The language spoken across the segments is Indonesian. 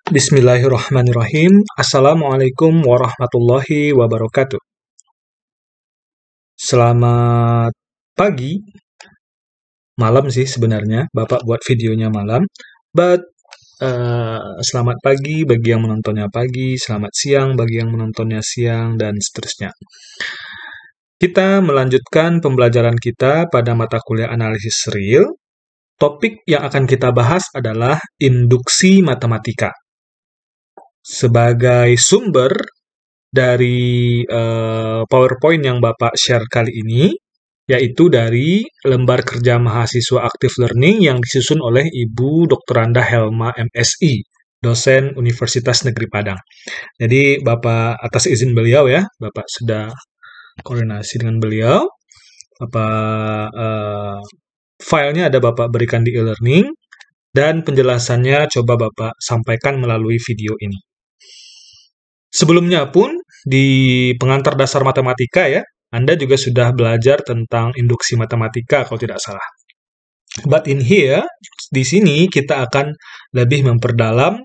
Bismillahirrahmanirrahim. Assalamualaikum warahmatullahi wabarakatuh. Selamat pagi, malam sih sebenarnya. Bapak buat videonya malam. But selamat pagi bagi yang menontonnya pagi, selamat siang bagi yang menontonnya siang, dan seterusnya. Kita melanjutkan pembelajaran kita pada mata kuliah analisis real. Topik yang akan kita bahas adalah induksi matematika. Sebagai sumber dari PowerPoint yang Bapak share kali ini, yaitu dari lembar kerja mahasiswa Active Learning yang disusun oleh Ibu Dr. Anda Helma MSI, dosen Universitas Negeri Padang. Jadi Bapak atas izin beliau ya, Bapak sudah koordinasi dengan beliau. Bapak filenya ada Bapak berikan di e-learning, dan penjelasannya coba Bapak sampaikan melalui video ini. Sebelumnya pun, di pengantar dasar matematika ya, Anda juga sudah belajar tentang induksi matematika kalau tidak salah. But in here, di sini kita akan lebih memperdalam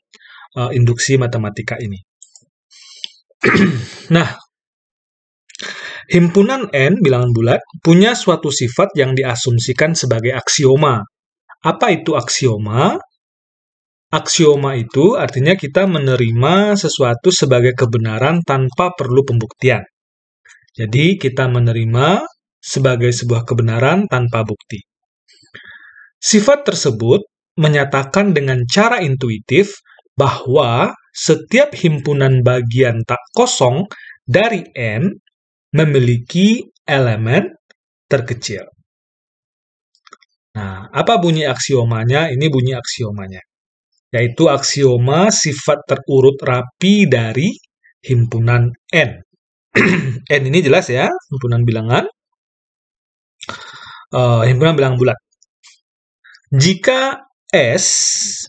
induksi matematika ini. Nah, himpunan N, bilangan bulat, punya suatu sifat yang diasumsikan sebagai aksioma. Apa itu aksioma? Aksioma itu artinya kita menerima sesuatu sebagai kebenaran tanpa perlu pembuktian. Jadi, kita menerima sebagai sebuah kebenaran tanpa bukti. Sifat tersebut menyatakan dengan cara intuitif bahwa setiap himpunan bagian tak kosong dari N memiliki elemen terkecil. Nah, apa bunyi aksiomanya? Ini bunyi aksiomanya, yaitu aksioma sifat terurut rapi dari himpunan N. N ini jelas ya, himpunan bilangan, himpunan bilangan bulat. Jika S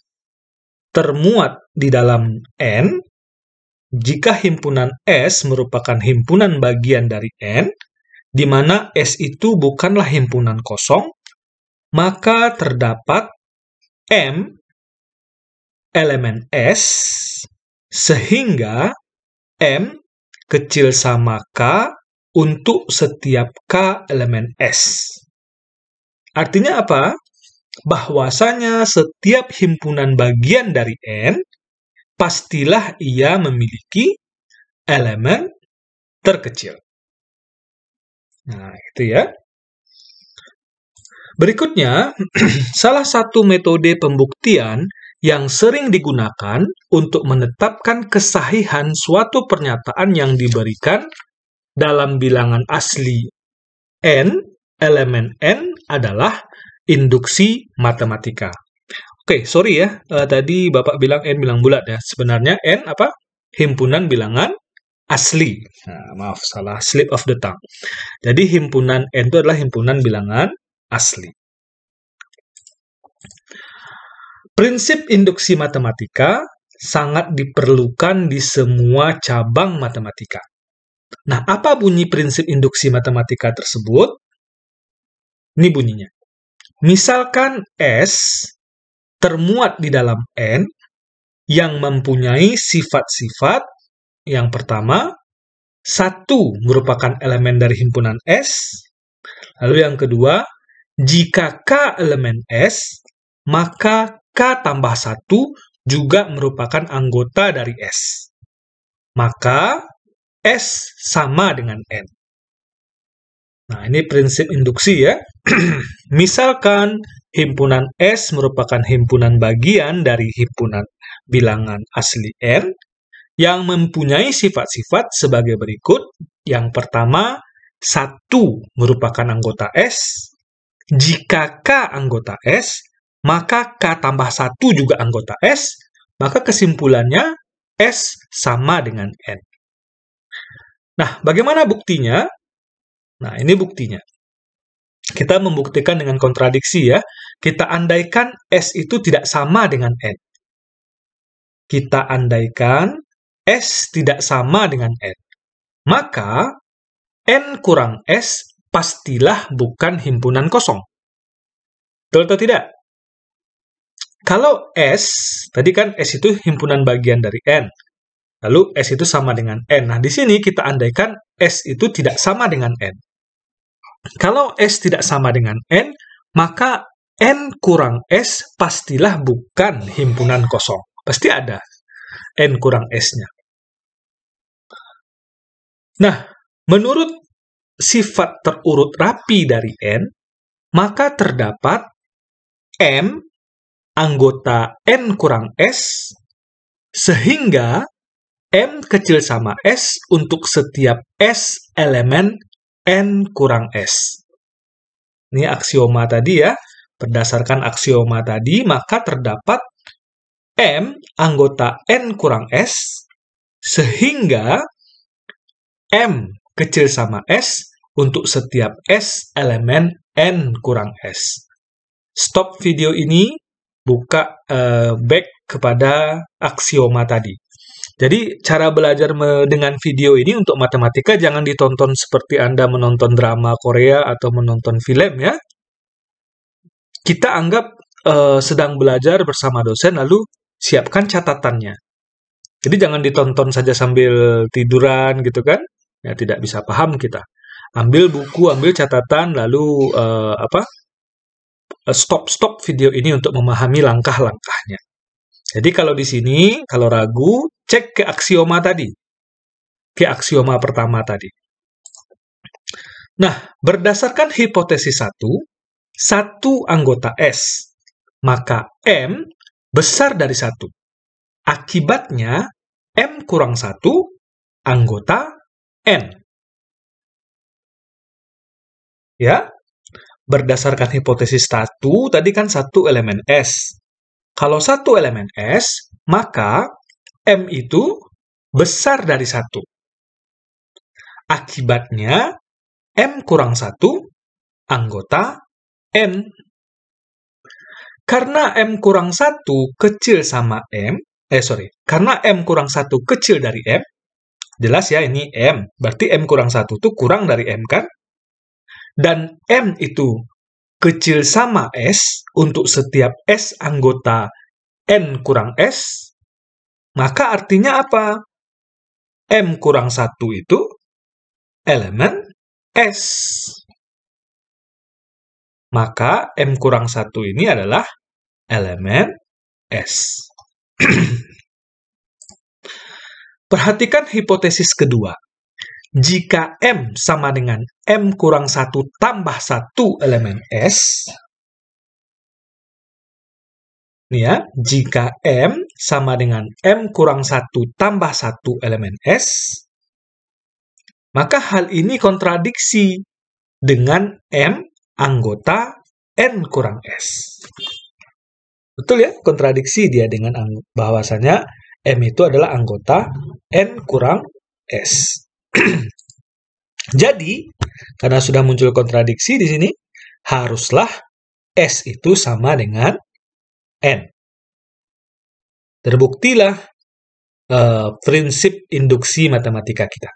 termuat di dalam N, jika himpunan S merupakan himpunan bagian dari N, di mana S itu bukanlah himpunan kosong, maka terdapat M elemen S, sehingga M kecil sama K untuk setiap K elemen S. Artinya apa? Bahwasanya setiap himpunan bagian dari N, pastilah ia memiliki elemen terkecil. Nah, itu ya. Berikutnya, salah satu metode pembuktian yang sering digunakan untuk menetapkan kesahihan suatu pernyataan yang diberikan dalam bilangan asli N, elemen N adalah induksi matematika. Oke, sorry ya, tadi Bapak bilang N bilang bulat ya. Sebenarnya N apa? Himpunan bilangan asli. Nah, maaf, salah, slip of the tongue. Jadi himpunan N itu adalah himpunan bilangan asli. Prinsip induksi matematika sangat diperlukan di semua cabang matematika. Nah, apa bunyi prinsip induksi matematika tersebut? Ini bunyinya. Misalkan S termuat di dalam N yang mempunyai sifat-sifat yang pertama, 1 merupakan elemen dari himpunan S. Lalu yang kedua, jika K elemen S, maka K tambah 1 juga merupakan anggota dari S. Maka S sama dengan N. Nah, ini prinsip induksi ya. Misalkan himpunan S merupakan himpunan bagian dari himpunan bilangan asli N yang mempunyai sifat-sifat sebagai berikut. Yang pertama, 1 merupakan anggota S. Jika K anggota S, maka K tambah 1 juga anggota S, maka kesimpulannya S sama dengan N. Nah, bagaimana buktinya? Nah, ini buktinya. Kita membuktikan dengan kontradiksi ya. Kita andaikan S itu tidak sama dengan N. Kita andaikan S tidak sama dengan N. Maka N kurang S pastilah bukan himpunan kosong. Betul atau tidak? Kalau S, tadi kan S itu himpunan bagian dari N. Lalu S itu sama dengan N. Nah, di sini kita andaikan S itu tidak sama dengan N. Kalau S tidak sama dengan N, maka N kurang S pastilah bukan himpunan kosong. Pasti ada N kurang S-nya. Nah, menurut sifat terurut rapi dari N, maka terdapat M anggota N kurang S, sehingga M kecil sama S untuk setiap S elemen N kurang S. Ini aksioma tadi ya. Berdasarkan aksioma tadi, maka terdapat M anggota N kurang S, sehingga M kecil sama S untuk setiap S elemen N kurang S. Stop video ini, buka back kepada aksioma tadi. Jadi, cara belajar dengan video ini untuk matematika jangan ditonton seperti Anda menonton drama Korea atau menonton film ya. Kita anggap sedang belajar bersama dosen, lalu siapkan catatannya. Jadi jangan ditonton saja sambil tiduran gitu kan. Ya, tidak bisa paham kita. Ambil buku, ambil catatan, lalu stop video ini untuk memahami langkah-langkahnya. Jadi kalau di sini, kalau ragu, cek ke aksioma tadi. Ke aksioma pertama tadi. Nah, berdasarkan hipotesis 1 anggota S, maka M besar dari 1. Akibatnya, M kurang 1 anggota N. Ya, berdasarkan hipotesis 1, tadi kan 1 elemen S. Kalau 1 elemen S, maka M itu besar dari 1. Akibatnya, M kurang 1 anggota N. Karena M kurang 1 kecil sama M, karena M kurang 1 kecil dari M, jelas ya ini M, berarti M kurang 1 itu kurang dari M kan? Dan M itu kecil sama S untuk setiap S anggota N kurang S, maka artinya apa? M kurang 1 itu elemen S. Maka M kurang 1 ini adalah elemen S. Perhatikan hipotesis kedua. Jika M sama dengan M kurang 1 tambah 1 elemen S, nih ya, jika M sama dengan M kurang 1 tambah 1 elemen S, maka hal ini kontradiksi dengan M anggota N kurang S. Betul ya, kontradiksi dia dengan bahwasanya M itu adalah anggota N kurang S. Jadi, karena sudah muncul kontradiksi di sini, haruslah S itu sama dengan N. Terbuktilah prinsip induksi matematika kita.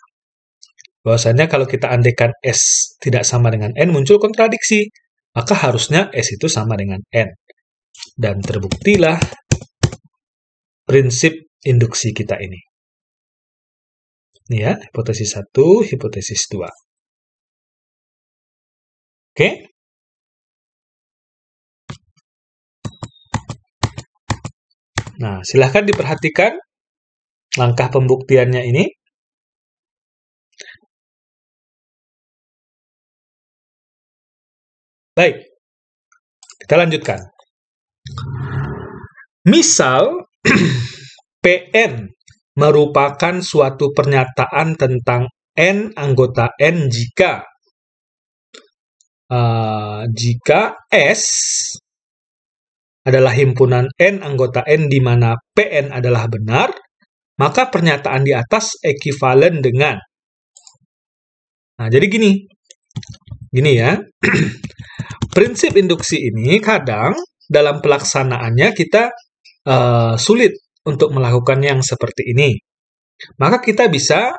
Bahwasanya kalau kita andaikan S tidak sama dengan N, muncul kontradiksi. Maka harusnya S itu sama dengan N. Dan terbuktilah prinsip induksi kita ini. Ini ya, hipotesis 1, hipotesis 2. Oke? Nah, silahkan diperhatikan langkah pembuktiannya ini. Baik, kita lanjutkan. Misal, PN merupakan suatu pernyataan tentang N anggota N jika S adalah himpunan N anggota N di mana PN adalah benar, maka pernyataan di atas ekivalen dengan. Nah, jadi gini ya. Prinsip induksi ini kadang dalam pelaksanaannya kita sulit untuk melakukan yang seperti ini. Maka kita bisa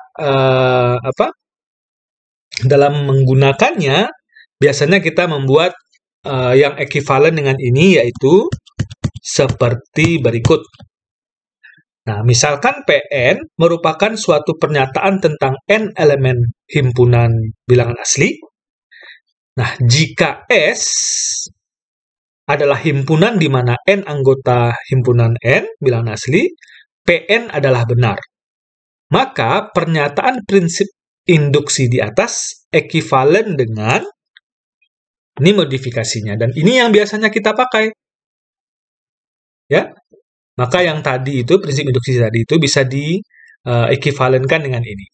dalam menggunakannya biasanya kita membuat yang ekivalen dengan ini, yaitu seperti berikut. Nah, misalkan Pn merupakan suatu pernyataan tentang n elemen himpunan bilangan asli. Nah, jika S adalah himpunan di mana n anggota himpunan n bilangan asli, Pn adalah benar. Maka pernyataan prinsip induksi di atas ekivalen dengan ini modifikasinya, dan ini yang biasanya kita pakai. Ya. Maka yang tadi itu, prinsip induksi tadi itu bisa diekivalenkan dengan ini.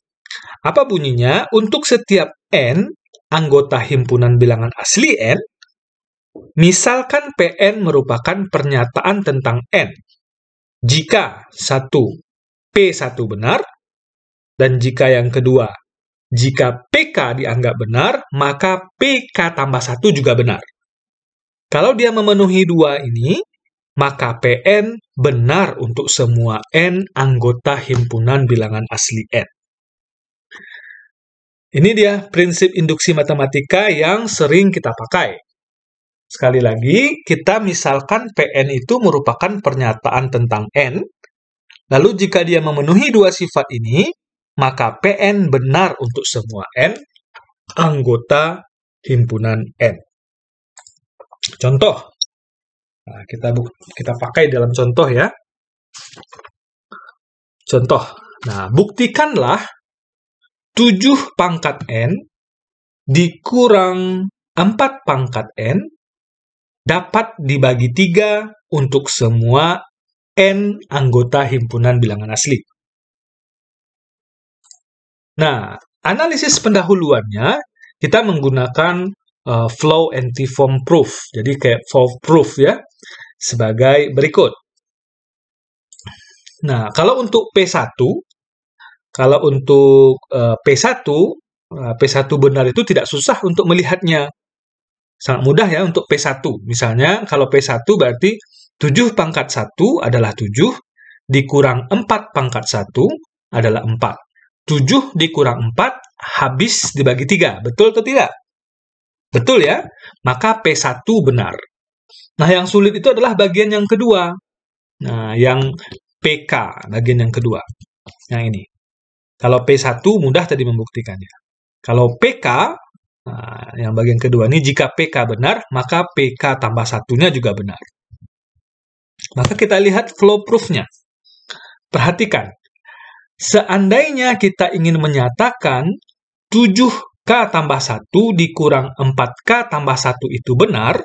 Apa bunyinya? Untuk setiap n anggota himpunan bilangan asli n, misalkan Pn merupakan pernyataan tentang n. Jika satu, P1 benar, dan jika yang kedua, jika PK dianggap benar, maka PK tambah 1 juga benar. Kalau dia memenuhi dua ini, maka Pn benar untuk semua n anggota himpunan bilangan asli n. Ini dia prinsip induksi matematika yang sering kita pakai. Sekali lagi, kita misalkan Pn itu merupakan pernyataan tentang n, lalu jika dia memenuhi dua sifat ini, maka Pn benar untuk semua n anggota himpunan n. Contoh. Nah, kita pakai dalam contoh ya. Contoh. Nah, buktikanlah 7 pangkat n dikurang 4 pangkat n dapat dibagi 3 untuk semua n anggota himpunan bilangan asli. Nah, analisis pendahuluannya kita menggunakan flow antiform proof. Jadi kayak for proof ya. Sebagai berikut. Nah, kalau untuk P1, P1 benar itu tidak susah untuk melihatnya. Sangat mudah ya untuk P1. Misalnya, kalau P1 berarti 7 pangkat 1 adalah 7, dikurang 4 pangkat 1 adalah 4. 7 dikurang 4 habis dibagi 3. Betul atau tidak? Betul ya? Maka P1 benar. Nah, yang sulit itu adalah bagian yang kedua. Nah, yang PK, bagian yang kedua. Yang ini. Kalau P1 mudah tadi membuktikannya. Kalau PK, nah, yang bagian kedua ini, jika PK benar, maka PK tambah satunya juga benar. Maka kita lihat flow proof-nya. Perhatikan. Seandainya kita ingin menyatakan 7K tambah 1 dikurang 4K tambah 1 itu benar,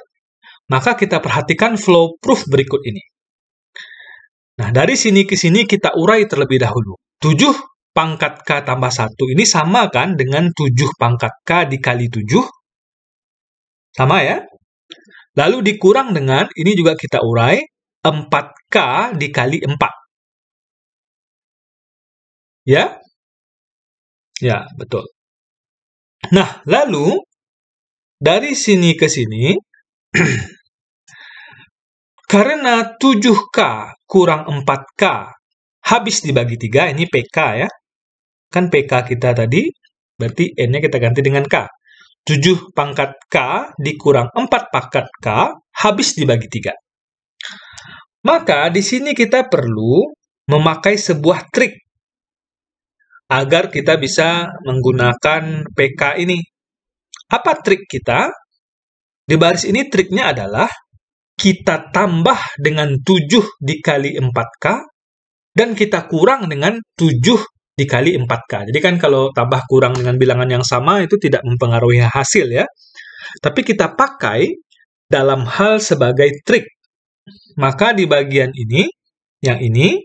maka kita perhatikan flow proof berikut ini. Nah, dari sini ke sini kita urai terlebih dahulu. 7 pangkat K tambah 1 ini sama kan dengan 7 pangkat K dikali 7? Sama ya? Lalu dikurang dengan, ini juga kita urai, 4K dikali 4. Ya? Ya, betul. Nah, lalu dari sini ke sini, karena 7K kurang 4K habis dibagi 3, ini PK ya. Kan PK kita tadi, berarti N-nya kita ganti dengan K. 7 pangkat K dikurang 4 pangkat K habis dibagi 3. Maka di sini kita perlu memakai sebuah trik agar kita bisa menggunakan PK ini. Apa trik kita? Di baris ini triknya adalah kita tambah dengan 7 dikali 4K dan kita kurang dengan 7 dikali 4K. Jadi kan kalau tambah kurang dengan bilangan yang sama itu tidak mempengaruhi hasil ya. Tapi kita pakai dalam hal sebagai trik. Maka di bagian ini, yang ini,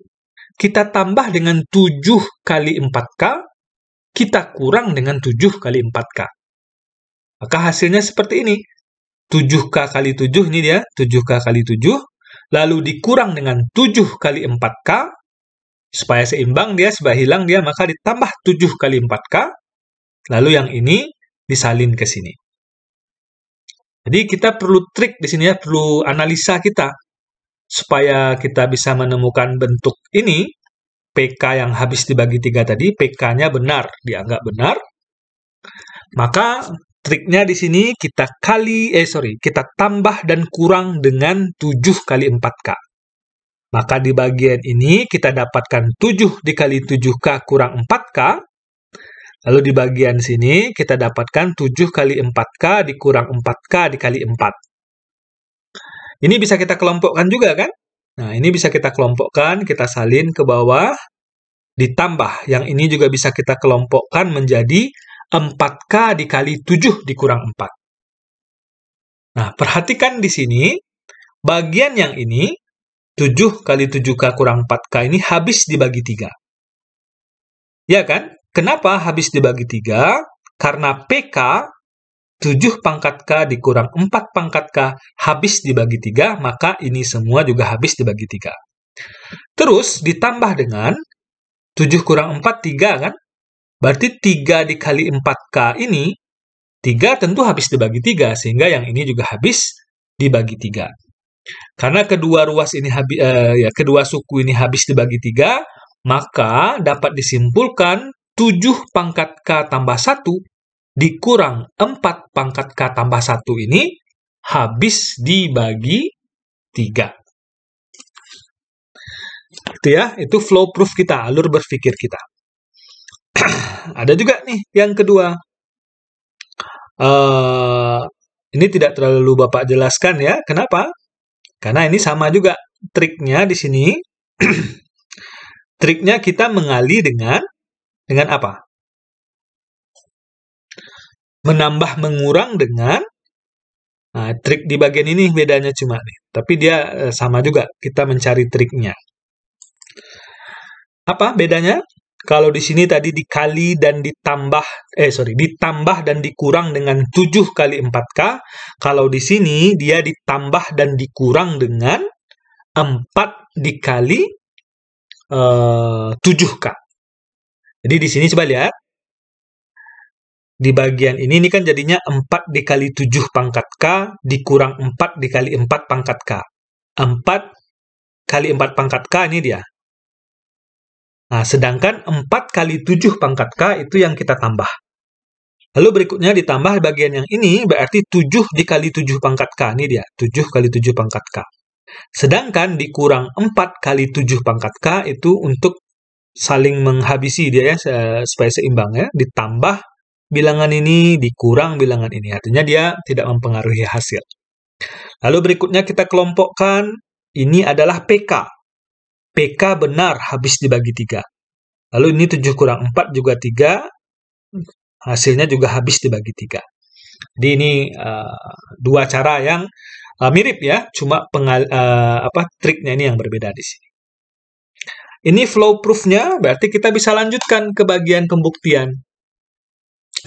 kita tambah dengan 7 kali 4K, kita kurang dengan 7 kali 4K. Maka hasilnya seperti ini. 7K kali 7, ini dia, 7K kali 7, lalu dikurang dengan 7 kali 4K, supaya seimbang dia, supaya hilang dia, maka ditambah 7 kali 4K, lalu yang ini disalin ke sini. Jadi kita perlu trik di sini ya, perlu analisa kita, supaya kita bisa menemukan bentuk ini, PK yang habis dibagi 3 tadi, PK-nya benar, dianggap benar, maka triknya di sini kita tambah dan kurang dengan 7 kali 4K. Maka di bagian ini kita dapatkan 7 dikali 7K kurang 4K. Lalu di bagian sini kita dapatkan 7 kali 4K dikurang 4K dikali 4. Ini bisa kita kelompokkan juga kan? Nah, ini bisa kita kelompokkan, kita salin ke bawah, ditambah. Yang ini juga bisa kita kelompokkan menjadi 4K dikali 7 dikurang 4. Nah, perhatikan di sini, bagian yang ini, 7 kali 7K kurang 4K ini habis dibagi 3. Ya kan? Kenapa habis dibagi 3? Karena PK, 7 pangkat K dikurang 4 pangkat K, habis dibagi 3, maka ini semua juga habis dibagi 3. Terus, ditambah dengan 7 kurang 4, 3 kan? Berarti 3 dikali 4K ini, 3 tentu habis dibagi 3, sehingga yang ini juga habis dibagi 3. Karena kedua suku ini habis dibagi 3, maka dapat disimpulkan 7 pangkat K tambah 1 dikurang 4 pangkat K tambah 1 ini habis dibagi 3. Itu ya, itu flow proof kita, alur berpikir kita. Ada juga nih yang kedua. Ini tidak terlalu Bapak jelaskan ya. Kenapa? Karena ini sama juga triknya di sini. Triknya kita mengali dengan apa? Menambah mengurang dengan trik di bagian ini bedanya cuma nih. Tapi dia sama juga. Kita mencari triknya. Apa bedanya? Kalau di sini tadi dikali dan ditambah dan dikurang dengan 7 kali 4K. Kalau di sini dia ditambah dan dikurang dengan 4 dikali 7K. Jadi di sini coba lihat. Di bagian ini kan jadinya 4 dikali 7 pangkat K dikurang 4 dikali 4 pangkat K. 4 kali 4 pangkat K ini dia. Nah, sedangkan 4 kali 7 pangkat K itu yang kita tambah. Lalu berikutnya ditambah bagian yang ini, berarti 7 dikali 7 pangkat K. Ini dia, 7 kali 7 pangkat K. Sedangkan dikurang 4 kali 7 pangkat K itu untuk saling menghabisi dia ya, supaya seimbang ya. Ditambah bilangan ini, dikurang bilangan ini. Artinya dia tidak mempengaruhi hasil. Lalu berikutnya kita kelompokkan, ini adalah PK. PK benar habis dibagi 3. Lalu ini 7 kurang 4 juga 3. Hasilnya juga habis dibagi 3. Jadi ini dua cara yang mirip ya. Cuma triknya ini yang berbeda di sini. Ini flow proof-nya, berarti kita bisa lanjutkan ke bagian pembuktian.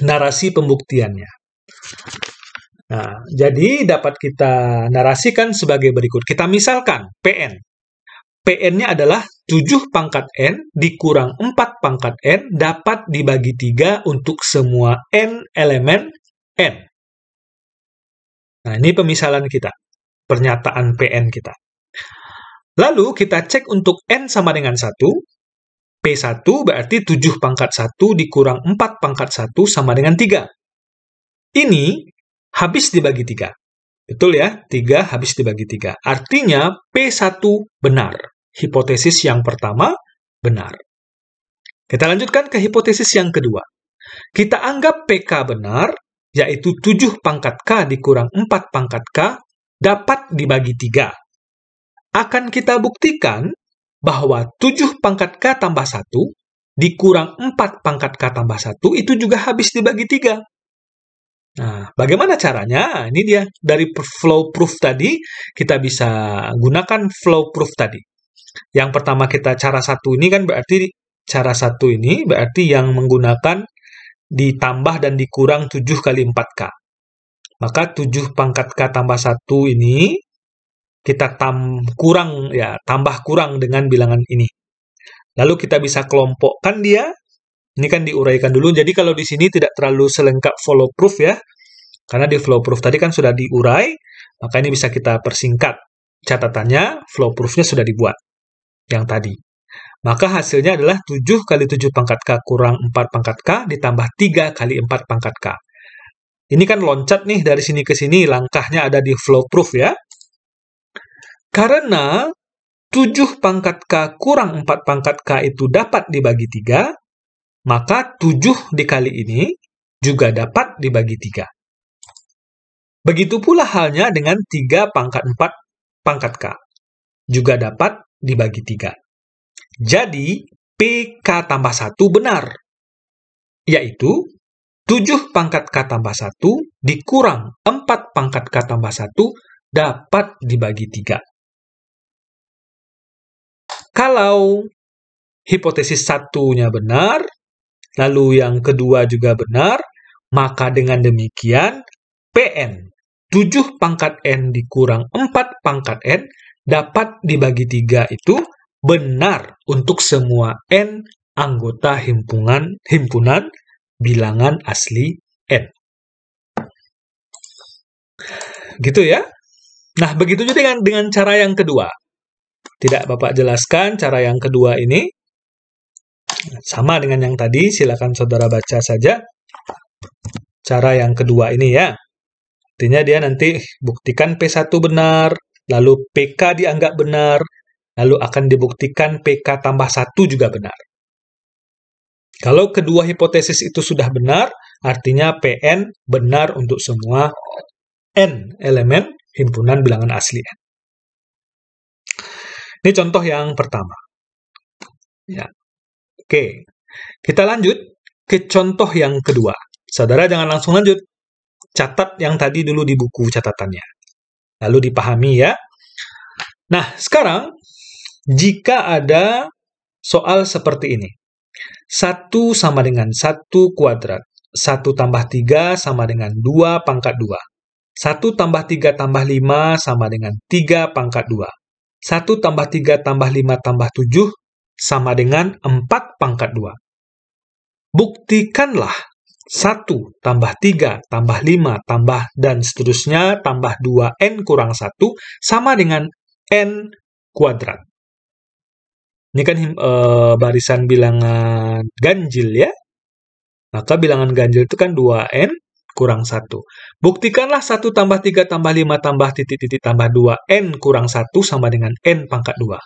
Narasi pembuktiannya. Nah, jadi dapat kita narasikan sebagai berikut. Kita misalkan PN. PN-nya adalah 7 pangkat N dikurang 4 pangkat N dapat dibagi 3 untuk semua N elemen N. Nah, ini pemisalan kita. Pernyataan PN kita. Lalu kita cek untuk N sama dengan 1. P1 berarti 7 pangkat 1 dikurang 4 pangkat 1 sama dengan 3. Ini habis dibagi 3. Betul ya? 3 habis dibagi 3. Artinya P1 benar. Hipotesis yang pertama benar. Kita lanjutkan ke hipotesis yang kedua. Kita anggap PK benar, yaitu 7 pangkat K dikurang 4 pangkat K dapat dibagi 3. Akan kita buktikan bahwa 7 pangkat K tambah 1 dikurang 4 pangkat K tambah 1 itu juga habis dibagi 3. Nah, bagaimana caranya? Ini dia. Dari flow proof tadi, kita bisa gunakan flow proof tadi. Yang pertama cara satu ini kan berarti cara satu ini berarti yang menggunakan ditambah dan dikurang 7 kali 4K. Maka 7 pangkat K tambah 1 ini kita tambah kurang dengan bilangan ini. Lalu kita bisa kelompokkan dia. Ini kan diuraikan dulu. Jadi kalau di sini tidak terlalu selengkap flow proof ya. Karena di flow proof tadi kan sudah diurai, maka ini bisa kita persingkat. Catatannya, flow proof-nya sudah dibuat. Yang tadi. Maka hasilnya adalah 7 kali 7 pangkat K kurang 4 pangkat K ditambah 3 kali 4 pangkat K. Ini kan loncat nih dari sini ke sini, langkahnya ada di flow proof ya. Karena 7 pangkat K kurang 4 pangkat K itu dapat dibagi 3, maka 7 dikali ini juga dapat dibagi 3. Begitu pula halnya dengan 3 pangkat 4 pangkat K. Juga dapat dibagi 3. Jadi, PK tambah 1 benar. Yaitu, 7 pangkat K tambah 1 dikurang 4 pangkat K tambah 1 dapat dibagi 3. Kalau hipotesis satunya benar, lalu yang kedua juga benar, maka dengan demikian PN 7 pangkat N dikurang 4 pangkat N dapat dibagi 3 itu benar untuk semua N anggota himpunan bilangan asli N. Gitu ya. Nah, begitu juga dengan cara yang kedua. Tidak Bapak jelaskan cara yang kedua ini. Sama dengan yang tadi, silakan saudara baca saja. Cara yang kedua ini ya. Artinya dia nanti buktikan P1 benar, lalu PK dianggap benar, lalu akan dibuktikan PK tambah 1 juga benar. Kalau kedua hipotesis itu sudah benar, artinya PN benar untuk semua N elemen himpunan bilangan asli N. Ini contoh yang pertama. Ya. Oke, kita lanjut ke contoh yang kedua. Saudara jangan langsung lanjut. Catat yang tadi dulu di buku catatannya. Lalu dipahami ya. Nah, sekarang jika ada soal seperti ini. 1 sama dengan 1 kuadrat. 1 tambah 3 sama dengan 2 pangkat 2. 1 tambah 3 tambah 5 sama dengan 3 pangkat 2. 1 tambah 3 tambah 5 tambah 7 sama dengan 4 pangkat 2. Buktikanlah 1 tambah 3 tambah 5 tambah dan seterusnya tambah 2N kurang 1 sama dengan N kuadrat. Ini kan barisan bilangan ganjil ya. Maka bilangan ganjil itu kan 2N kurang 1. Buktikanlah 1 tambah 3 tambah 5 tambah titik-titik tambah 2N kurang 1 sama dengan N pangkat 2.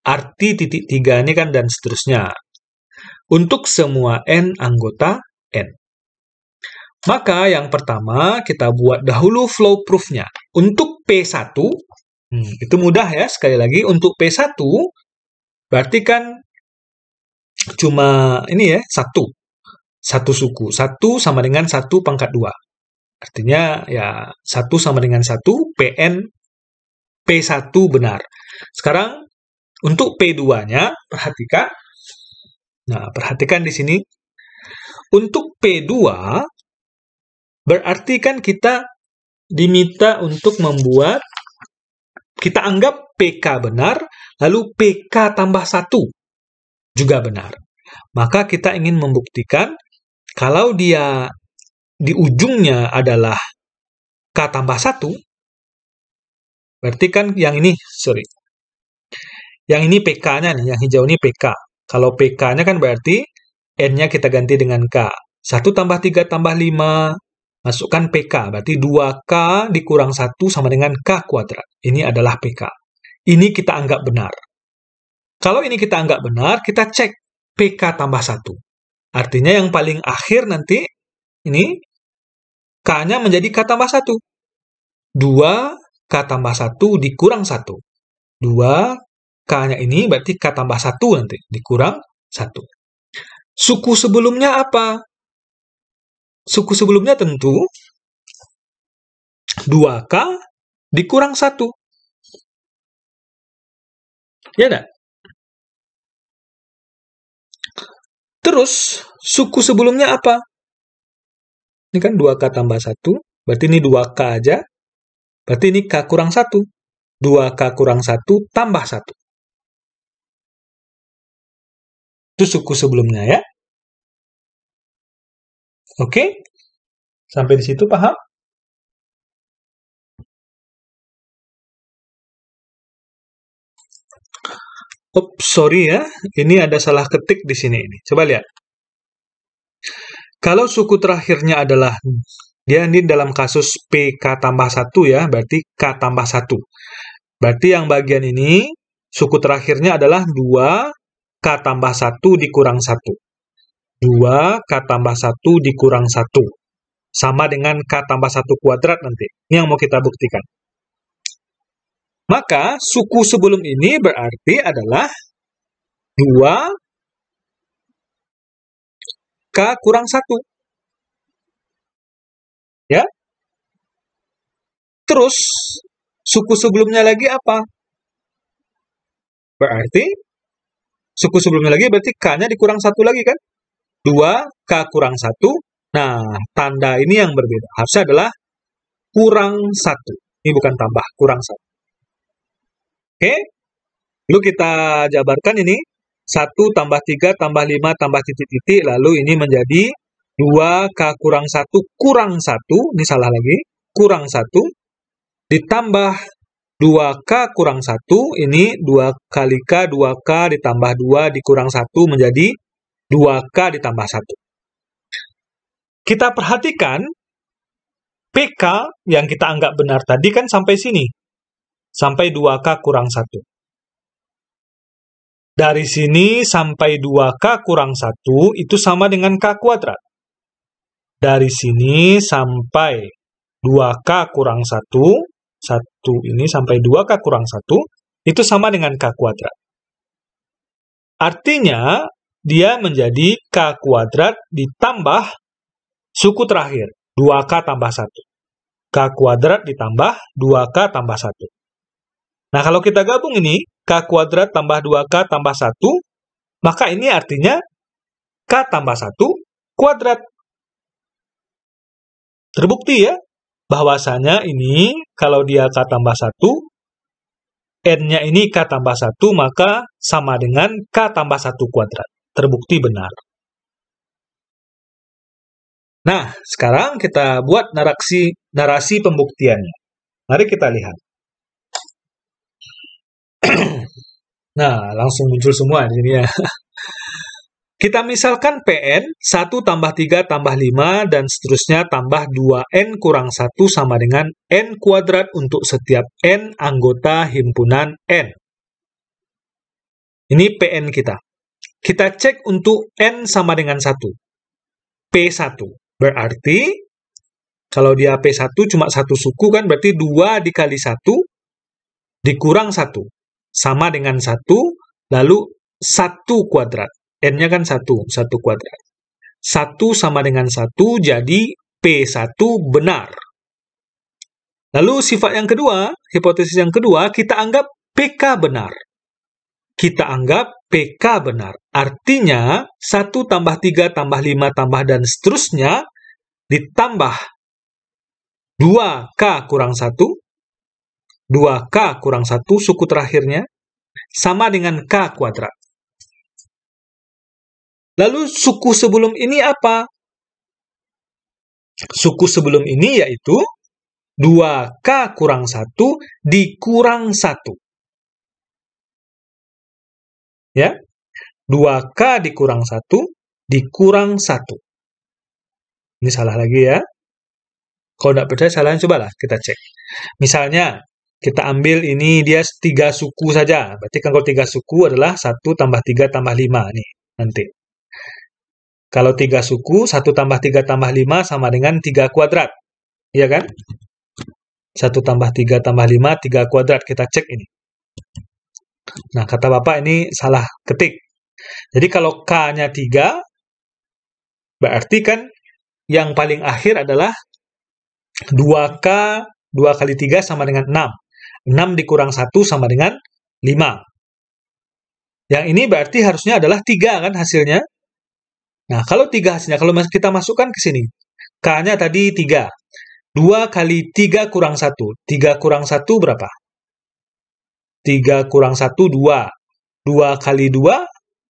Arti titik 3 ini kan dan seterusnya. Untuk semua N anggota N. Maka yang pertama kita buat dahulu flow proof-nya. Untuk P1, itu mudah ya sekali lagi. Untuk P1, berarti kan cuma ini ya, 1. Satu suku. 1 sama dengan 1 pangkat 2. Artinya ya 1 sama dengan 1, PN P1 benar. Sekarang untuk P2-nya, perhatikan. Nah, perhatikan di sini. Untuk P2, berarti kan kita diminta untuk membuat, kita anggap PK benar, lalu PK tambah 1 juga benar. Maka kita ingin membuktikan kalau dia di ujungnya adalah K tambah 1, berarti kan yang ini, yang ini PK-nya nih, yang hijau ini PK. Kalau PK-nya kan berarti N-nya kita ganti dengan K. 1 tambah 3 tambah 5, masukkan PK, berarti 2K dikurang 1 sama dengan K kuadrat. Ini adalah PK. Ini kita anggap benar. Kalau ini kita anggap benar, kita cek PK tambah 1. Artinya yang paling akhir nanti, ini K-nya menjadi K tambah 1. 2K tambah 1 dikurang 1. 2K-nya ini berarti K tambah 1 nanti, dikurang 1. Suku sebelumnya apa? Suku sebelumnya tentu 2K dikurang 1. Ya enggak? Terus, suku sebelumnya apa? Ini kan 2K tambah 1, berarti ini 2K aja. Berarti ini K kurang 1. 2K kurang 1 tambah 1. Itu suku sebelumnya ya. Oke? Sampai di situ paham? Sorry ya. Ini ada salah ketik di sini ini. Coba lihat. Kalau suku terakhirnya adalah, dia ini dalam kasus PK tambah 1 ya, berarti K tambah 1. Berarti yang bagian ini suku terakhirnya adalah 2K tambah 1 dikurang 1. 2K tambah 1 dikurang 1. Sama dengan K tambah 1 kuadrat nanti. Ini yang mau kita buktikan. Maka, suku sebelum ini berarti adalah 2K kurang 1. Ya? Terus, suku sebelumnya lagi apa? Berarti, suku sebelumnya lagi berarti K-nya dikurang 1 lagi kan? 2K kurang 1. Nah, tanda ini yang berbeda. Harusnya adalah kurang 1. Ini bukan tambah, kurang 1. Oke? Lalu kita jabarkan ini. 1 tambah 3 tambah 5 tambah titik-titik. Lalu ini menjadi 2K kurang 1 kurang 1. Ini salah lagi. Kurang 1. Ditambah 2K kurang 1. Ini 2 kali K, 2K ditambah 2 dikurang 1 menjadi 2K ditambah 1. Kita perhatikan, PK yang kita anggap benar tadi kan sampai sini. Sampai 2K kurang 1. Dari sini sampai 2K kurang 1 itu sama dengan K kuadrat. Dari sini sampai 2K kurang 1, 1 ini sampai 2K kurang 1, itu sama dengan K kuadrat. Artinya, dia menjadi K kuadrat ditambah suku terakhir, 2K tambah 1. K kuadrat ditambah 2K tambah 1. Nah, kalau kita gabung ini, K kuadrat tambah 2K tambah 1, maka ini artinya K tambah 1 kuadrat. Terbukti ya, bahwasanya ini, kalau dia K tambah 1, N-nya ini K tambah 1, maka sama dengan K tambah 1 kuadrat. Terbukti benar. Nah, sekarang kita buat narasi pembuktiannya. Mari kita lihat. Nah, langsung muncul semua di sini ya. Kita misalkan PN 1 tambah 3 tambah 5 dan seterusnya tambah 2N kurang 1 sama dengan N kuadrat untuk setiap N anggota himpunan N. Ini PN kita. Kita cek untuk N sama dengan 1. P1. Berarti, kalau dia P1 cuma satu suku kan, berarti 2 dikali 1 dikurang 1. Sama dengan 1, lalu 1 kuadrat. N-nya kan 1 kuadrat. 1 sama dengan 1, jadi P1 benar. Lalu sifat yang kedua, hipotesis yang kedua, kita anggap PK benar. Kita anggap PK benar. Artinya, 1 tambah 3 tambah 5 tambah dan seterusnya, ditambah 2K kurang 1, 2K kurang 1, suku terakhirnya, sama dengan K kuadrat. Lalu suku sebelum ini apa? Suku sebelum ini yaitu 2K kurang 1 dikurang 1. Ya, 2K dikurang 1 dikurang 1. Ini salah lagi ya. Kalau tidak percaya salahnya, cobalah kita cek. Misalnya, kita ambil ini dia 3 suku saja. Berarti kan kalau 3 suku adalah 1 tambah 3 tambah 5 nih nanti. Kalau 3 suku, 1 tambah 3 tambah 5 sama dengan 3 kuadrat. Iya kan? 1 tambah 3 tambah 5, 3 kuadrat. Kita cek ini. Nah, kata Bapak ini salah ketik. Jadi kalau K-nya 3, berarti kan yang paling akhir adalah 2K, 2 kali 3 sama dengan 6. 6 dikurang 1 sama dengan 5. Yang ini berarti harusnya adalah 3 kan hasilnya. Nah, kalau 3 hasilnya, kalau kita masukkan ke sini, K-nya tadi 3. 2 kali 3 kurang 1. 3 kurang 1 berapa? 3 kurang 1, 2. 2 kali 2,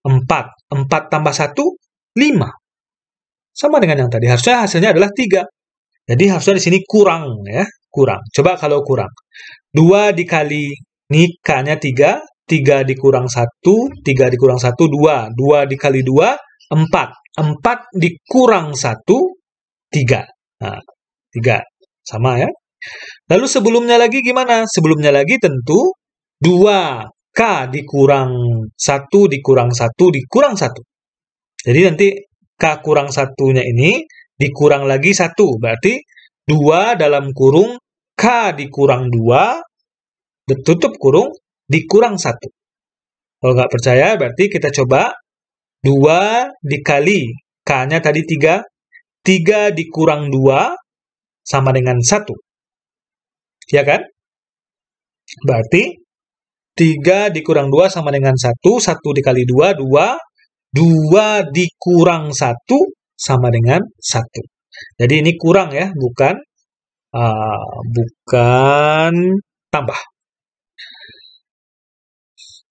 4. 4 tambah 1, 5. Sama dengan yang tadi. Harusnya hasilnya adalah 3. Jadi harusnya di sini kurang ya. Kurang. Coba kalau kurang. 2 dikali, ini K-nya 3. 3 dikurang 1. 3 dikurang 1, 2. 2 dikali 2, 4. 4 dikurang 1, 3. Nah, 3. Sama ya. Lalu sebelumnya lagi gimana? Sebelumnya lagi tentu 2 K dikurang 1 dikurang 1 dikurang 1. Jadi nanti K kurang 1-nya ini dikurang lagi 1. Berarti 2 dalam kurung K dikurang 2, tutup kurung, dikurang 1. Kalau nggak percaya, berarti kita coba 2 dikali K-nya tadi 3. 3 dikurang 2 sama dengan 1. Ya kan? Berarti 3 dikurang 2 sama dengan 1. 1 dikali 2, 2. 2 dikurang 1 sama dengan 1. Jadi ini kurang ya, bukan tambah.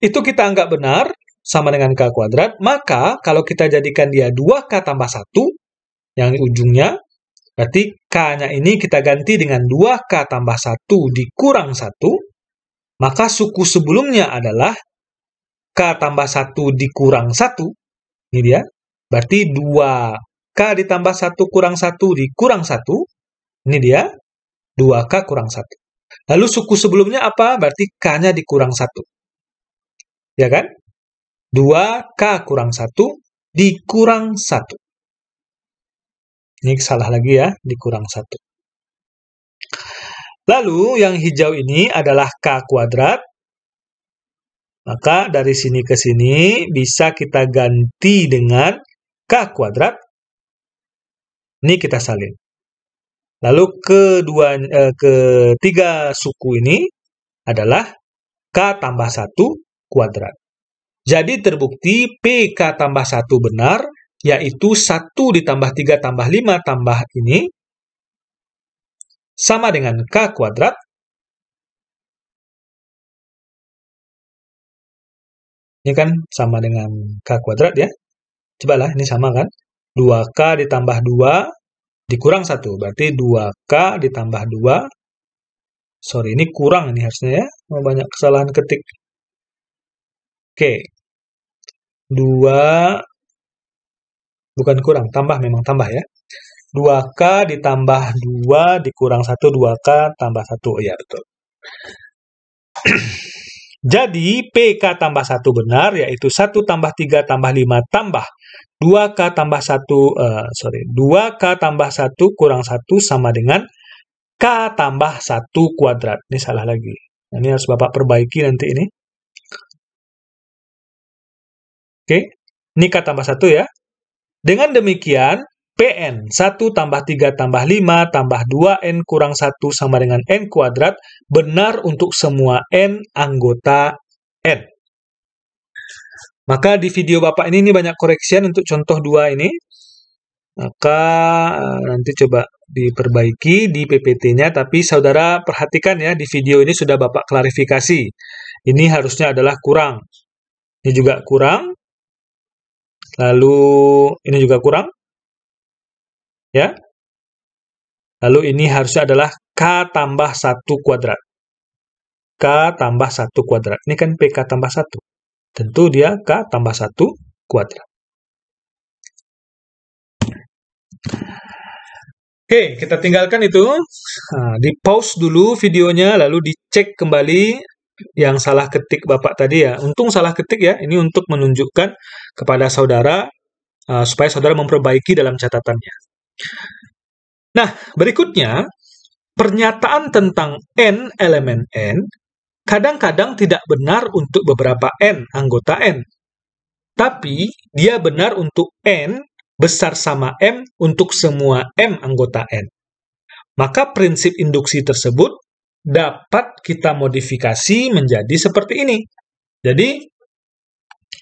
Itu kita anggap benar sama dengan K kuadrat. Maka kalau kita jadikan dia 2K tambah 1, yang ujungnya, berarti K-nya ini kita ganti dengan 2K tambah 1 dikurang 1, maka suku sebelumnya adalah K tambah 1 dikurang 1. Ini dia. Berarti 2K ditambah 1 kurang 1 dikurang 1. Ini dia. 2K kurang 1. Lalu suku sebelumnya apa? Berarti K-nya dikurang 1. Ya kan? 2K kurang 1 dikurang 1. Ini salah lagi ya, dikurang 1. Lalu yang hijau ini adalah K kuadrat. Maka dari sini ke sini bisa kita ganti dengan K kuadrat. Ini kita salin. Lalu ketiga suku ini adalah K tambah 1 kuadrat. Jadi terbukti PK tambah 1 benar, yaitu 1 ditambah 3 tambah 5 tambah ini sama dengan K kuadrat. Ini kan sama dengan K kuadrat ya. Cobalah, ini sama kan. 2K ditambah 2 dikurang 1. Berarti 2K ditambah 2. Sorry, ini kurang ini harusnya ya. Banyak kesalahan ketik. Oke. 2, bukan kurang, tambah, memang tambah ya. 2K ditambah 2 dikurang 1, 2K tambah 1. Oh ya, betul. Jadi, PK tambah 1 benar, yaitu 1 tambah 3 tambah 5 tambah 2K tambah 2K tambah 1 kurang 1 sama dengan K tambah 1 kuadrat. Ini salah lagi. Ini harus Bapak perbaiki nanti ini. Oke, ini K tambah 1 ya. Dengan demikian, PN 1 tambah 3 tambah 5 tambah 2N kurang 1 sama dengan N kuadrat benar untuk semua N anggota N. Maka di video Bapak ini banyak koreksian untuk contoh 2 ini. Maka nanti coba diperbaiki di PPT-nya, tapi saudara perhatikan ya, di video ini sudah Bapak klarifikasi. Ini harusnya adalah kurang. Ini juga kurang. Lalu ini juga kurang. Ya. Lalu ini harusnya adalah K tambah 1 kuadrat. K tambah 1 kuadrat. Ini kan PK tambah 1. Tentu dia K tambah 1 kuadrat. Oke, kita tinggalkan itu. Nah, di pause dulu videonya, lalu dicek kembali yang salah ketik Bapak tadi ya. Untung salah ketik ya. Ini untuk menunjukkan kepada saudara supaya saudara memperbaiki dalam catatannya. Nah, berikutnya, pernyataan tentang N elemen N kadang-kadang tidak benar untuk beberapa N anggota N. Tapi, dia benar untuk N besar sama M untuk semua M anggota N. Maka prinsip induksi tersebut dapat kita modifikasi menjadi seperti ini. Jadi,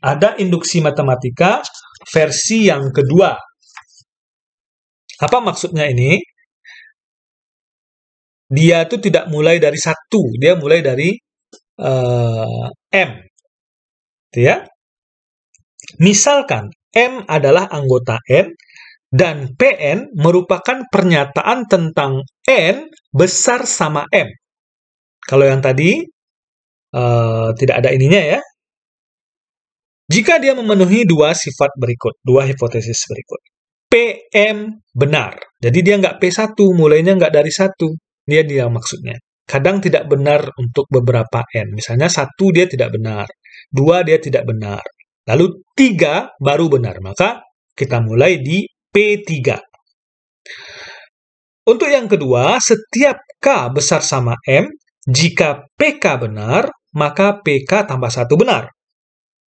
ada induksi matematika versi yang kedua. Apa maksudnya ini? Dia itu tidak mulai dari 1, dia mulai dari M. Gitu ya. Misalkan M adalah anggota N, dan PN merupakan pernyataan tentang N besar sama M. Kalau yang tadi tidak ada ininya ya. Jika dia memenuhi dua sifat berikut, dua hipotesis berikut. PM benar. Jadi dia nggak P1, mulainya nggak dari 1. Dia maksudnya. kadang tidak benar untuk beberapa n. Misalnya 1 dia tidak benar, 2 dia tidak benar, lalu 3 baru benar. Maka kita mulai di P3. Untuk yang kedua, setiap K besar sama M, jika PK benar, maka PK tambah 1 benar.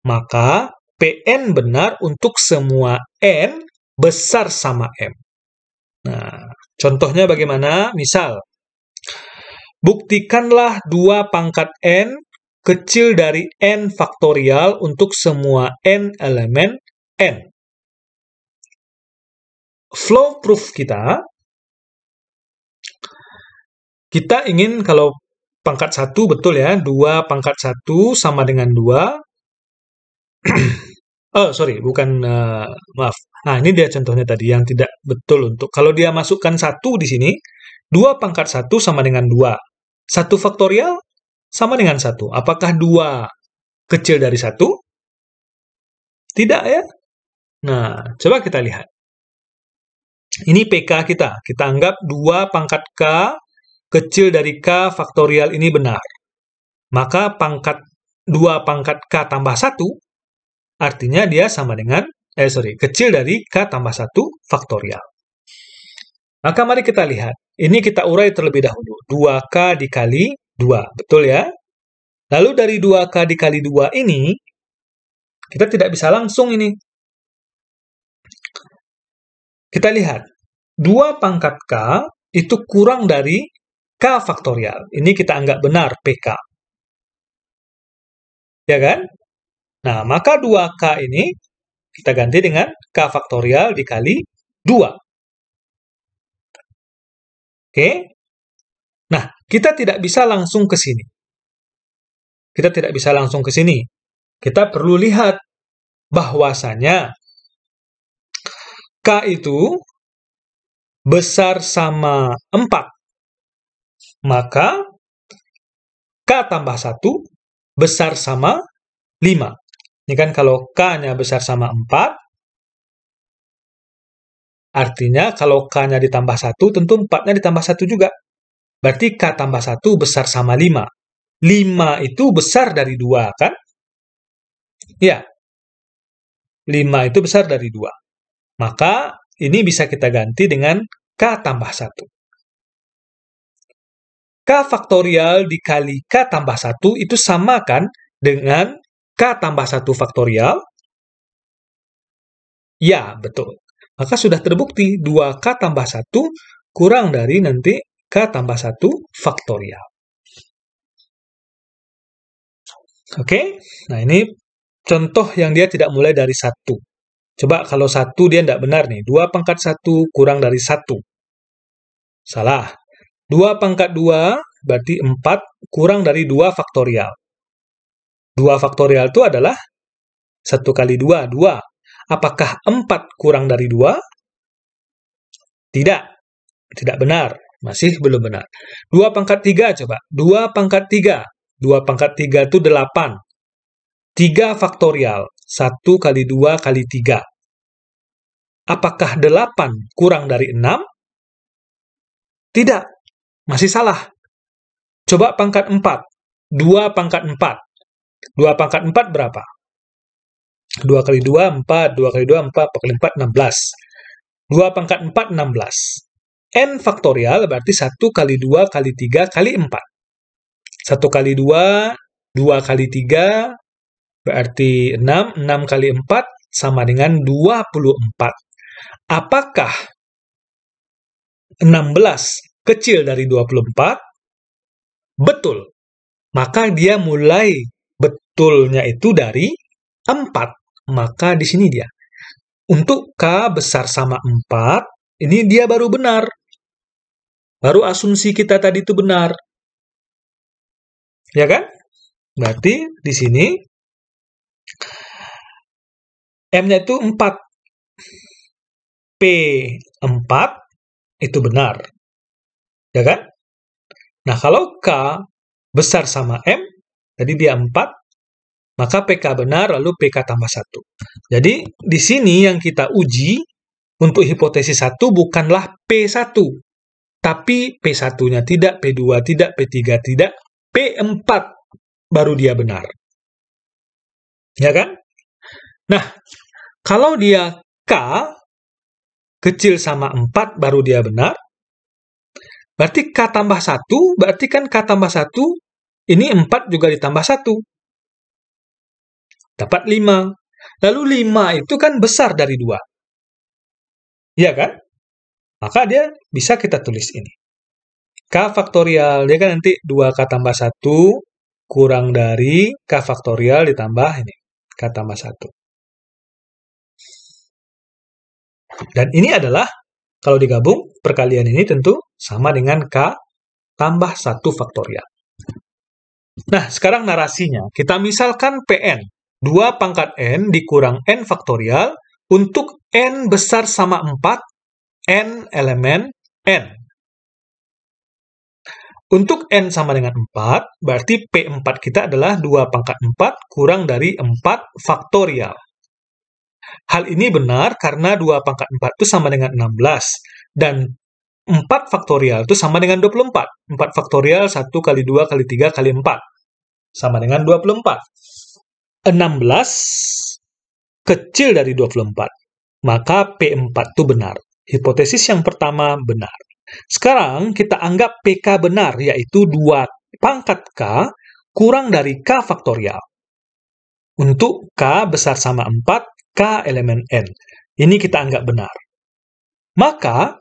Maka PN benar untuk semua N besar sama M. Nah, contohnya bagaimana? Misal, buktikanlah 2 pangkat N kecil dari N faktorial untuk semua N elemen N. Flow proof kita ingin kalau pangkat 1 betul ya, 2 pangkat 1 sama dengan 2. Oh, sorry, bukan, maaf. Nah, ini dia contohnya tadi yang tidak betul untuk, kalau dia masukkan 1 di sini, 2 pangkat 1 sama dengan 2. 1 faktorial sama dengan 1. Apakah 2 kecil dari 1? Tidak ya? Nah, coba kita lihat. Ini PK kita. Kita anggap 2 pangkat K kecil dari K faktorial ini benar. Maka 2 pangkat K tambah 1 artinya dia sama dengan, kecil dari K tambah 1 faktorial. Maka mari kita lihat. Ini kita urai terlebih dahulu. 2K dikali 2. Betul ya? Lalu dari 2K dikali 2 ini, kita tidak bisa langsung ini. Kita lihat. 2 pangkat K itu kurang dari K faktorial. Ini kita anggap benar PK. Ya kan? Nah, maka 2K ini kita ganti dengan K faktorial dikali 2. Oke? Nah, kita tidak bisa langsung ke sini. Kita perlu lihat bahwasanya K itu besar sama 4. Maka K tambah 1 besar sama 5. Ini kan kalau K-nya besar sama 4, artinya kalau K-nya ditambah 1, tentu 4-nya ditambah 1 juga. Berarti K tambah 1 besar sama 5. 5 itu besar dari 2, kan? Ya. 5 itu besar dari 2. Maka ini bisa kita ganti dengan K tambah 1. K faktorial dikali K tambah 1 itu sama kan dengan K tambah 1 faktorial? Ya, betul. Maka sudah terbukti 2K tambah 1 kurang dari nanti K tambah 1 faktorial. Oke? Nah, ini contoh yang dia tidak mulai dari 1. Coba kalau 1 dia tidak benar nih. 2 pangkat 1 kurang dari 1. Salah. 2 pangkat 2 berarti 4 kurang dari 2 faktorial. 2 faktorial itu adalah 1 kali 2, 2. Apakah 4 kurang dari 2? Tidak. Tidak benar. Masih belum benar. 2 pangkat 3 coba. 2 pangkat 3. 2 pangkat 3 itu 8. 3 faktorial. 1 kali 2 kali 3. Apakah 8 kurang dari 6? Tidak. Masih salah. Coba pangkat 4. 2 pangkat 4. 2 pangkat 4 berapa? 2 kali 2, 4. 2 kali 2, 4. 4 kali 4, 16. 2 pangkat 4, 16. N faktorial berarti 1 kali 2 kali 3 kali 4. 1 kali 2, 2 kali 3, berarti 6. 6 kali 4 sama dengan 24. Apakah 16 kecil dari 24? Betul. Maka dia mulai betulnya itu dari 4. Maka di sini dia. Untuk K besar sama 4, ini dia baru benar. Baru asumsi kita tadi itu benar. Ya kan? Berarti di sini M-nya itu 4. P4 itu benar. Ya kan? Nah, kalau K besar sama M, jadi dia 4, maka PK benar, lalu PK tambah 1. Jadi, di sini yang kita uji untuk hipotesis 1 bukanlah P1, tapi P1-nya tidak, P2 tidak, P3 tidak, P4 baru dia benar. Ya kan? Nah, kalau dia K kecil sama 4 baru dia benar, berarti K tambah 1, berarti kan K tambah 1, ini 4 juga ditambah 1. Dapat 5. Lalu 5 itu kan besar dari 2. Iya kan? Maka dia bisa kita tulis ini. K faktorial, dia kan nanti 2K tambah 1 kurang dari K faktorial ditambah ini. K tambah 1. Dan ini adalah, kalau digabung, perkalian ini tentu sama dengan K tambah 1 faktorial. Nah, sekarang narasinya. Kita misalkan Pn. 2 pangkat N dikurang N faktorial untuk N besar sama 4, N elemen N. Untuk N sama dengan 4, berarti P4 kita adalah 2 pangkat 4 kurang dari 4 faktorial. Hal ini benar karena 2 pangkat 4 itu sama dengan 16. Dan 4 faktorial itu sama dengan 24. 4 faktorial 1 kali 2 kali 3 kali 4. Sama dengan 24. 16 kecil dari 24. Maka P4 itu benar. Hipotesis yang pertama benar. Sekarang kita anggap PK benar, yaitu 2 pangkat K kurang dari K faktorial. Untuk K besar sama 4, K elemen N. Ini kita anggap benar. Maka,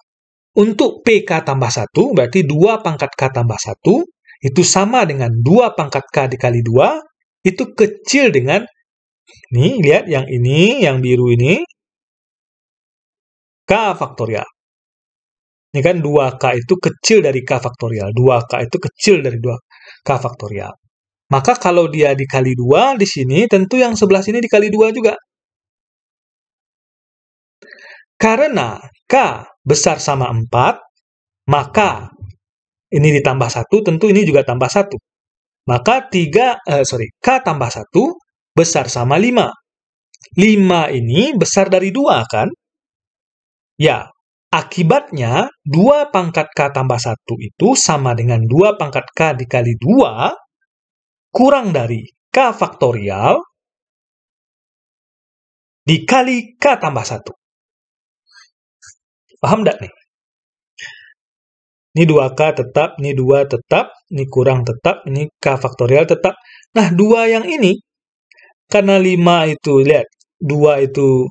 untuk PK tambah 1, berarti 2 pangkat K tambah 1, itu sama dengan 2 pangkat K dikali 2, itu kecil dengan, nih, lihat yang ini, yang biru ini, K faktorial. Ini kan 2K itu kecil dari K faktorial. 2K itu kecil dari 2K faktorial. Maka kalau dia dikali 2 di sini, tentu yang sebelah sini dikali 2 juga. Karena K besar sama 4, maka ini ditambah 1, tentu ini juga tambah 1. Maka K tambah 1 besar sama 5. 5 ini besar dari 2, kan? Ya, akibatnya 2 pangkat K tambah 1 itu sama dengan 2 pangkat K dikali 2 kurang dari K faktorial dikali K tambah 1. Paham nggak nih? Ini 2K tetap, ini 2 tetap, ini kurang tetap, ini K faktorial tetap. Nah, 2 yang ini, karena 5 itu, lihat, 2 itu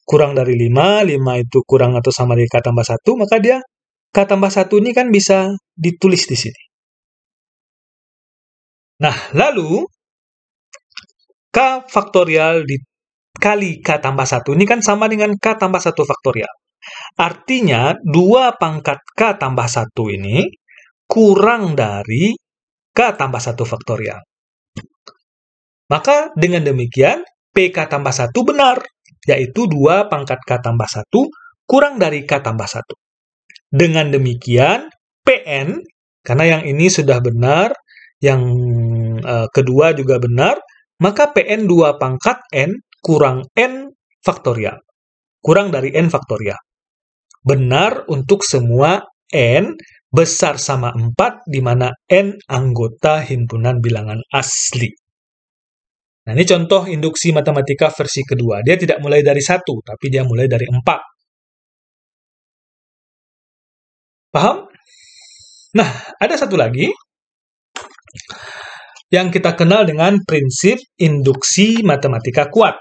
kurang dari 5, 5 itu kurang atau sama dari K tambah 1, maka dia K tambah 1 ini kan bisa ditulis di sini. Nah, lalu K faktorial dikali K tambah 1 ini kan sama dengan K tambah 1 faktorial. Artinya, 2 pangkat K tambah 1 ini kurang dari K tambah 1 faktorial. Maka dengan demikian, PK tambah 1 benar, yaitu 2 pangkat K tambah 1 kurang dari K tambah 1. Dengan demikian, PN, karena yang ini sudah benar, yang kedua juga benar, maka PN 2 pangkat N kurang N faktorial. Kurang dari N faktorial. Benar untuk semua N besar sama 4, di mana N anggota himpunan bilangan asli. Nah, ini contoh induksi matematika versi kedua. Dia tidak mulai dari 1, tapi dia mulai dari 4. Paham? Nah, ada satu lagi yang kita kenal dengan prinsip induksi matematika kuat.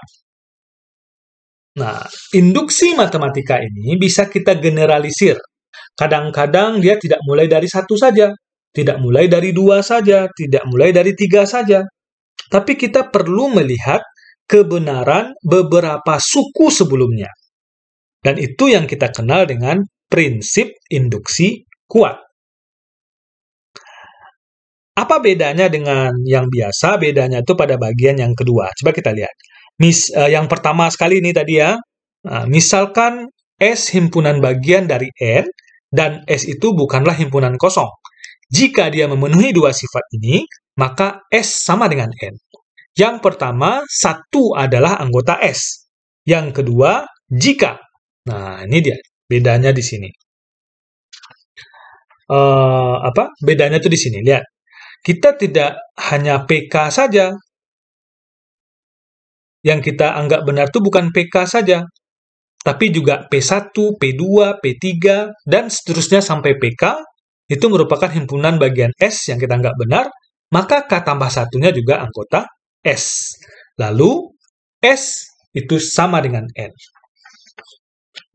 Nah, induksi matematika ini bisa kita generalisir. Kadang-kadang dia tidak mulai dari 1 saja, tidak mulai dari 2 saja, tidak mulai dari 3 saja. Tapi kita perlu melihat kebenaran beberapa suku sebelumnya. Dan itu yang kita kenal dengan prinsip induksi kuat. Apa bedanya dengan yang biasa? Bedanya itu pada bagian yang kedua. Coba kita lihat. Yang pertama sekali ini tadi ya. Nah, misalkan S himpunan bagian dari N, dan S itu bukanlah himpunan kosong. Jika dia memenuhi 2 sifat ini, maka S sama dengan N. Yang pertama, 1 adalah anggota S. Yang kedua, jika. Nah, ini dia. Bedanya di sini. bedanya tuh di sini. Lihat, kita tidak hanya PK saja. Yang kita anggap benar itu bukan PK saja, tapi juga P1, P2, P3, dan seterusnya sampai PK, itu merupakan himpunan bagian S yang kita anggap benar, maka K tambah satunya juga anggota S. Lalu, S itu sama dengan N.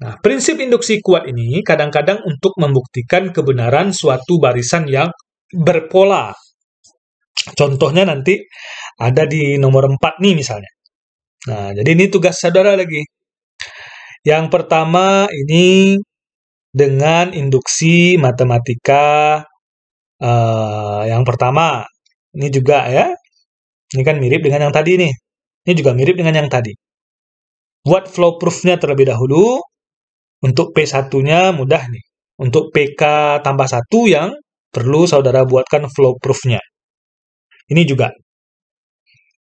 Nah, prinsip induksi kuat ini kadang-kadang untuk membuktikan kebenaran suatu barisan yang berpola. Contohnya nanti ada di nomor 4 nih misalnya. Nah, jadi ini tugas saudara lagi. Yang pertama ini dengan induksi matematika yang pertama. Ini juga ya. Ini kan mirip dengan yang tadi nih. Ini juga mirip dengan yang tadi. Buat flow proof-nya terlebih dahulu. Untuk P1-nya mudah nih. Untuk PK tambah 1 yang perlu saudara buatkan flow proof-nya. Ini juga.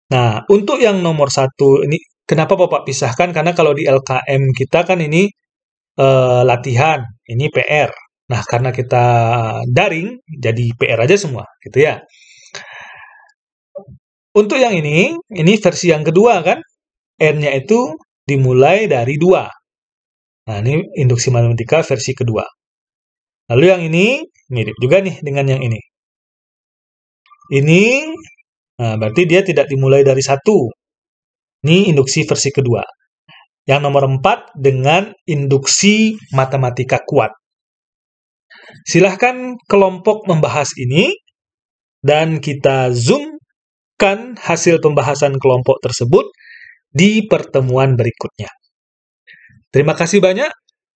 Nah, untuk yang nomor 1, ini kenapa Bapak pisahkan? Karena kalau di LKM kita kan ini latihan, ini PR. Nah, karena kita daring, jadi PR aja semua, gitu ya. Untuk yang ini versi yang kedua kan, N-nya itu dimulai dari 2. Nah, ini induksi matematika versi kedua. Lalu yang ini mirip juga nih dengan yang ini. Ini, nah, berarti dia tidak dimulai dari 1. Ini induksi versi kedua. Yang nomor 4 dengan induksi matematika kuat. Silahkan kelompok membahas ini dan kita zoomkan hasil pembahasan kelompok tersebut di pertemuan berikutnya. Terima kasih banyak.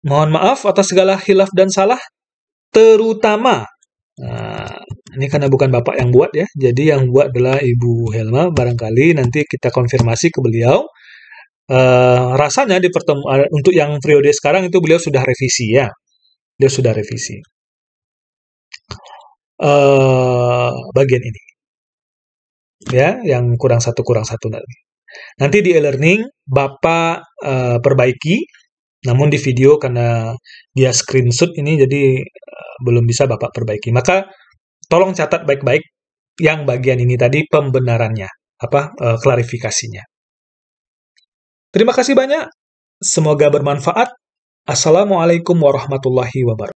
Mohon maaf atas segala khilaf dan salah, terutama ini karena bukan Bapak yang buat ya, jadi yang buat adalah Ibu Helma. Barangkali nanti kita konfirmasi ke beliau. Rasanya di pertemuan untuk yang periode sekarang itu beliau sudah revisi ya, dia sudah revisi bagian ini ya, yang kurang satu nanti di e-learning Bapak perbaiki, namun di video karena dia screenshot ini jadi belum bisa Bapak perbaiki, maka tolong catat baik-baik yang bagian ini tadi pembenarannya, klarifikasinya. Terima kasih banyak. Semoga bermanfaat. Assalamualaikum warahmatullahi wabarakatuh.